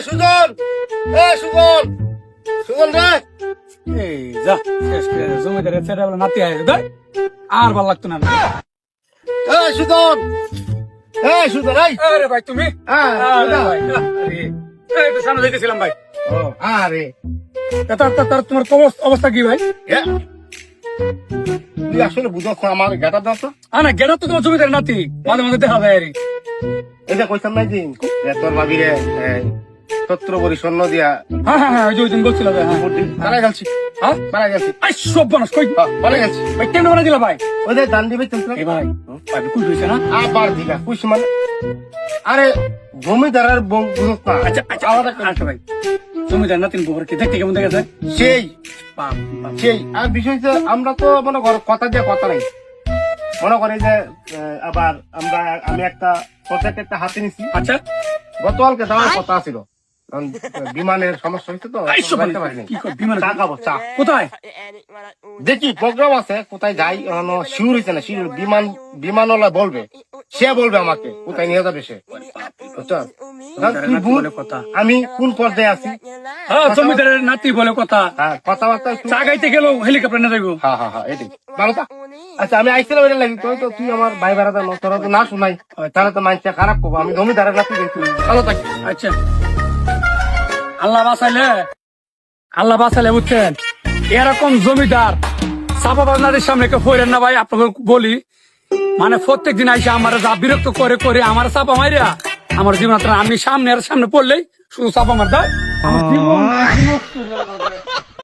সুজন, সুজন, সুজন রে। এই যা শেষ করে দে, জমিদারের ছেলে বলে নাতি আয় দেখ আর ভালো লাগতো না। সুজন, সুজন, আরে ভাই তুমি আরে ভাই, এই তো সামনে যাইতেছিলাম ভাই। আরে তার তোমার অবস্থা কি ভাই? তুই আসলে বুঝছ আমার গেটা দাস না গেটা তো তোমার জমিদারের নাতি, মাঝে মাঝে দেখা যায় আরে। এটা কইতাম নাই দিন তোর ভাবিরে সত্র বড়ি স্বর্ণ দিয়া হ্যাঁ ওই যে ওই দিন বলছিল যে হ্যাঁ বানাই গেছি, হ্যাঁ বানাই গেছি, আই সব বানাস কই বানাই গেছি। ভাই কেন বানাই দিলা ভাই? ওই যে দান দিবে চলছিল এই ভাই ভাই কুল হইছে না? আবার দিলা কুইছি মানে আরে জমিদারের বুঝছ না। আচ্ছা আচ্ছা আলাদা আচ্ছা ভাই জমিদার নাতিন গোবর কি দেখতে কেমন দেখা যায়? সেই বাপ বাপ। সেই আর বিষয় যে আমরা তো মনে কর কথা দিয়ে কথা নাই, মনে করি যে আবার আমি একটা প্রজেক্ট একটা হাতে নিছি। আচ্ছা গতকালকে যাওয়ার কথা ছিল, কারণ বিমানের সমস্যা হয়েছে তো এই সব যাইতে পারিনি। কি কর বিমান চা খাবো, চা কোথায়? দেখি প্রোগ্রাম আছে, কোথায় যাই এখনো শিওর হয়েছে না। শিওর বিমানওয়ালা বলবে, সে বলবে আমাকে কোথায় নিয়ে যাবে সে, বুঝছো? কারণ তুই বুঝ, কথা আমি কোন পর্যায়ে আছি। হ্যাঁ জমিদারের নাতি বলে কথা, হ্যাঁ কথাবার্তা একটু চা গাইতে গেলেও হেলিকপ্টার নিয়ে যাইবো। হ্যাঁ এটাই ভালো তা। আচ্ছা আমি আইছিলাম এটা লাগি তো তুই আমার ভাই বেড়াতে তোরা তো না শুনাই, তাহলে তো মানুষটা খারাপ করবো। আমি জমিদারের নাতি কিন্তু ভালো থাকি। আচ্ছা আল্লাহ বাঁচালে বুঝছেন, এরকম জমিদার চাপাবাজ নাদের সামনে কেউ ফইরেন না ভাই। আপনাকে বলি মানে প্রত্যেক দিন আইসা আমার যা বিরক্ত করে করে আমার চাপা মারিয়া আমার জীবন আমি সামনে আর সামনে পড়লেই শুধু চাপা মার দেয় আমার জীবন